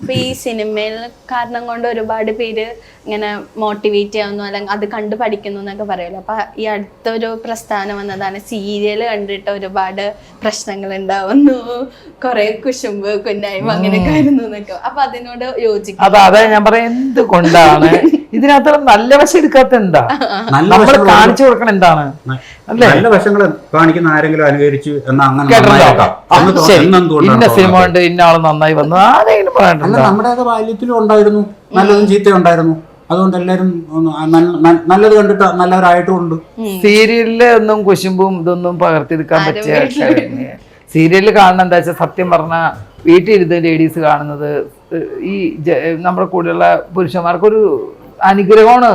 അപ്പൊ ഈ സിനിമയിൽ കാരണം കൊണ്ട് ഒരുപാട് പേര് ഇങ്ങനെ മോട്ടിവേറ്റ് ചെയ്യാവുന്നു അല്ലെങ്കിൽ അത് കണ്ടു പഠിക്കുന്നു എന്നൊക്കെ പറയുമല്ലോ. അപ്പൊ ഈ അടുത്തൊരു പ്രസ്ഥാനം വന്നതാണ് സീരിയൽ കണ്ടിട്ട് ഒരുപാട് പ്രശ്നങ്ങൾ ഉണ്ടാവുന്നു, കുറെ കുശുമ്പ് കുന്നായ്മ അങ്ങനെയൊക്കെ ആയിരുന്നു എന്നൊക്കെ. അപ്പൊ അതിനോട് യോജിക്കും. അതെ ഞാൻ പറയാം, എന്തുകൊണ്ടാണ് ഇതിനകത്ത് നല്ല വശം എടുക്കാത്ത? എന്താ നമ്മൾ കാണിച്ചു കൊടുക്കണം? എന്താണ് നല്ല വശങ്ങൾ കാണിക്കുന്ന ആരെങ്കിലും അനുകരിച്ചു ഇന്ന സിനിമ കൊണ്ട് ഇന്ന ആള് നന്നായി വന്നു ആരെങ്കിലും പറയണ്ട. നമ്മുടെ ബാല്യത്തിലും ഉണ്ടായിരുന്നു, നല്ലതും ചീത്തയും ഉണ്ടായിരുന്നു. അതുകൊണ്ട് എല്ലാരും നല്ലത് കണ്ടിട്ട് നല്ലവരായിട്ടുമുണ്ട്. സീരിയലില് ഒന്നും കുശുമ്പും ഇതൊന്നും പകർത്തിയെടുക്കാൻ പറ്റിയ സീരിയലിൽ കാണുന്ന എന്താ വെച്ചാൽ, സത്യം പറഞ്ഞാൽ വീട്ടിലിരുന്ന് ലേഡീസ് കാണുന്നത് ഈ നമ്മുടെ കൂടെയുള്ള പുരുഷന്മാർക്കൊരു അനുഗ്രഹമാണ്.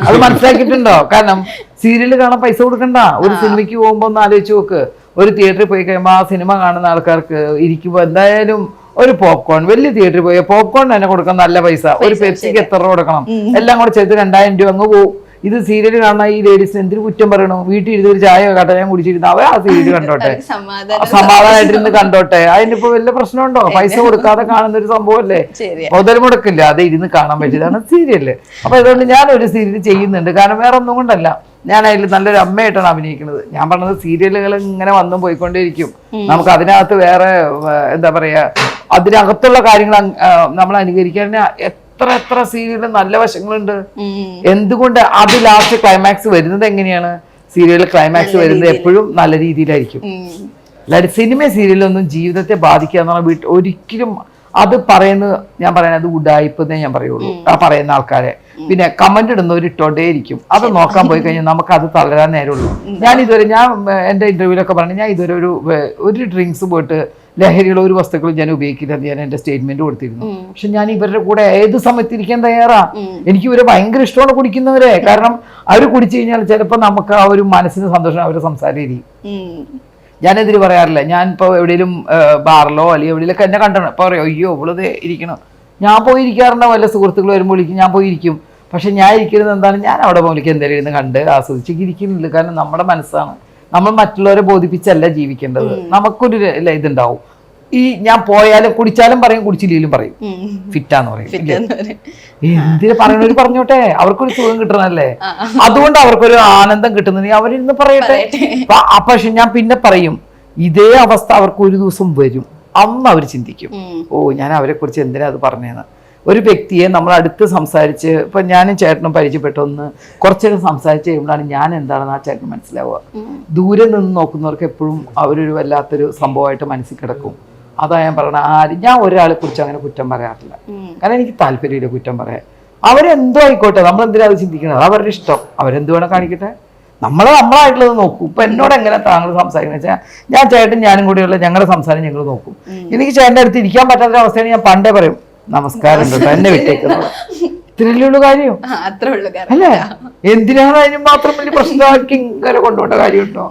അത് മനസ്സിലാക്കിയിട്ടുണ്ടോ? കാരണം സീരിയല് കാണാൻ പൈസ കൊടുക്കണ്ട. ഒരു സിനിമയ്ക്ക് പോകുമ്പോ ഒന്ന് ആലോചിച്ച് നോക്ക്. ഒരു തിയേറ്ററിൽ പോയി കഴിയുമ്പോൾ ആ സിനിമ കാണുന്ന ആൾക്കാർക്ക് ഇരിക്കുമ്പോ എന്തായാലും ഒരു പോപ്കോൺ, വലിയ തിയേറ്ററിൽ പോയ പോപ്കോൺ തന്നെ കൊടുക്കണം നല്ല പൈസ. ഒരു പെപ്സിക്ക് എത്ര രൂപ കൊടുക്കണം? എല്ലാം കൂടെ ചെയ്ത് 2000 രൂപ അങ്ങ് പോകും. ഇത് സീരിയൽ കാണാൻ ഈ ലേഡീസിന് എന്തിനു കുറ്റം പറയണു? വീട്ടിൽ ഇരുന്ന് ഒരു ചായ കട്ടൻ കുടിച്ചിരുന്ന അവർ ആ സീരിയൽ കണ്ടോട്ടെ, സമാധാനമായിട്ടിരുന്ന് കണ്ടോട്ടെ. അതിനിപ്പോ വല്ല പ്രശ്നമുണ്ടോ? പൈസ കൊടുക്കാതെ കാണുന്ന ഒരു സംഭവമല്ലേ, മുതൽ മുടക്കില്ല, അത് ഇരുന്ന് കാണാൻ പറ്റിയതാണ് സീരിയല്. അപ്പൊ അതുകൊണ്ട് ഞാൻ ഒരു സീരിയൽ ചെയ്യുന്നുണ്ട്. കാരണം വേറെ ഒന്നും കൊണ്ടല്ല, ഞാൻ അതിൽ നല്ലൊരു അമ്മയായിട്ടാണ് അഭിനയിക്കുന്നത്. ഞാൻ പറഞ്ഞത് സീരിയലുകൾ ഇങ്ങനെ വന്നും പോയിക്കൊണ്ടേയിരിക്കും. നമുക്ക് അതിനകത്ത് വേറെ എന്താ പറയാ, അതിനകത്തുള്ള കാര്യങ്ങൾ നമ്മൾ അനുകരിക്കാൻ എത്ര സീരിയലിൽ നല്ല വശങ്ങളുണ്ട്. എന്തുകൊണ്ട് അത് ലാസ്റ്റ് ക്ലൈമാക്സ് വരുന്നത് എങ്ങനെയാണ്? സീരിയലിൽ ക്ലൈമാക്സ് വരുന്നത് എപ്പോഴും നല്ല രീതിയിലായിരിക്കും. അല്ലാതെ സിനിമ സീരിയലൊന്നും ജീവിതത്തെ ബാധിക്കുക എന്ന് പറഞ്ഞാൽ ഒരിക്കലും അത് പറയുന്നത്, ഞാൻ പറയുന്നത് അത് ഉഡായിപ്പെന്നേ ഞാൻ പറയുള്ളൂ ആ പറയുന്ന ആൾക്കാരെ. പിന്നെ കമന്റ് ഇടുന്നവർ ഇട്ടോണ്ടേ ഇരിക്കും. അത് നോക്കാൻ പോയി കഴിഞ്ഞാൽ നമുക്ക് അത് തളരാൻ നേരമുള്ളൂ. ഞാൻ എൻ്റെ ഇന്റർവ്യൂലൊക്കെ പറഞ്ഞു, ഞാൻ ഇതുവരെ ഒരു ഡ്രിങ്ക്സ് പോയിട്ട് ലഹരിയുള്ള ഒരു വസ്തുക്കളും ഞാൻ ഉപയോഗിക്കില്ല. ഞാൻ എൻ്റെ സ്റ്റേറ്റ്മെന്റ് കൊടുത്തിരുന്നു. പക്ഷെ ഞാൻ ഇവരുടെ കൂടെ ഏത് സമയത്ത് ഇരിക്കാൻ തയ്യാറാ. എനിക്ക് ഇവരെ ഭയങ്കര ഇഷ്ടമാണ് കുടിക്കുന്നവരെ. കാരണം അവർ കുടിച്ചു കഴിഞ്ഞാൽ ചിലപ്പോൾ നമുക്ക് ആ ഒരു മനസ്സിന് സന്തോഷം അവരെ സംസാരിക്കും. ഞാനെതിര് പറയാറില്ല. ഞാൻ ഇപ്പോൾ എവിടെയെങ്കിലും ബാറിലോ അല്ലെങ്കിൽ എവിടെയെങ്കിലൊക്കെ എന്നെ കണ്ടണം ഇപ്പോൾ പറയും, അയ്യോ ഇവളത് ഇരിക്കണം. ഞാൻ പോയിരിക്കാറുണ്ടോ വല്ല സുഹൃത്തുക്കൾ വരുമ്പോൾ വിളിക്കും, ഞാൻ പോയിരിക്കും. പക്ഷെ ഞാൻ ഇരിക്കുന്നത് എന്താണ്, ഞാൻ അവിടെ പോലേക്ക് എന്തെങ്കിലും ഇരുന്ന് കണ്ട് ആസ്വദിച്ച് ഇരിക്കുന്നില്ല. കാരണം നമ്മുടെ മനസ്സാണ്, നമ്മൾ മറ്റുള്ളവരെ ബോധിപ്പിച്ചല്ല ജീവിക്കേണ്ടത്. നമുക്കൊരു ഇതുണ്ടാവും. ഈ ഞാൻ പോയാലും കുടിച്ചാലും പറയും, കുടിച്ചില്ലെങ്കിലും പറയും ഫിറ്റാന്ന് പറയും. എന്തിനു പറയണവർ പറഞ്ഞോട്ടെ, അവർക്കൊരു സുഖം കിട്ടണല്ലേ. അതുകൊണ്ട് അവർക്കൊരു ആനന്ദം കിട്ടുന്നുണ്ടെങ്കിൽ അവരിന്ന് പറയട്ടെ. പക്ഷെ ഞാൻ പിന്നെ പറയും, ഇതേ അവസ്ഥ അവർക്ക് ഒരു ദിവസം വരും. അന്ന് അവർ ചിന്തിക്കും, ഓ ഞാൻ അവരെ കുറിച്ച് എന്തിനാ അത് പറഞ്ഞതെന്ന്. ഒരു വ്യക്തിയെ നമ്മൾ അടുത്ത് സംസാരിച്ച്, ഇപ്പൊ ഞാനും ചേട്ടനും പരിചയപ്പെട്ടൊന്ന് കുറച്ചേരം സംസാരിച്ച് കഴിയുമ്പോഴാണ് ഞാൻ എന്താണെന്ന് ആ ചേട്ടന് മനസ്സിലാവുക. ദൂരെ നിന്ന് നോക്കുന്നവർക്ക് എപ്പോഴും അവരൊരു വല്ലാത്തൊരു സംഭവമായിട്ട് മനസ്സിൽ കിടക്കും. അതാ ഞാൻ പറഞ്ഞ, ഞാൻ ഒരാളെ കുറിച്ച് അങ്ങനെ കുറ്റം പറയാറില്ല. കാരണം എനിക്ക് താല്പര്യമില്ല കുറ്റം പറയാൻ. അവരെന്തോ ആയിക്കോട്ടെ, നമ്മളെന്തിനാ അത് ചിന്തിക്കുന്നത്? അത് അവരുടെ ഇഷ്ടം, അവരെന്ത് വേണം കാണിക്കട്ടെ. നമ്മളായിട്ടുള്ളത് നോക്കും. ഇപ്പൊ എന്നോട് എങ്ങനെ താങ്കൾ സംസാരിക്കുന്നത് വെച്ചാൽ, ഞാൻ ചേട്ടൻ ഞാനും കൂടെയുള്ള ഞങ്ങളുടെ സംസാരം ഞങ്ങൾ നോക്കും. എനിക്ക് ചേട്ടൻ്റെ അടുത്ത് ഇരിക്കാൻ പറ്റാത്ത അവസ്ഥയാണ്. ഞാൻ പണ്ടേ പറയും, നമസ്കാരം കേട്ടോ, എന്നെ വിട്ടേക്കുന്നത്. ഇത്രയല്ലേ ഉള്ളു കാര്യം, അല്ലേ? എന്തിനാണ് അതിന് മാത്രം വലിയ പ്രശ്നമാക്കി ഇങ്ങനെ കൊണ്ടുപോകേണ്ട കാര്യമുണ്ടോ?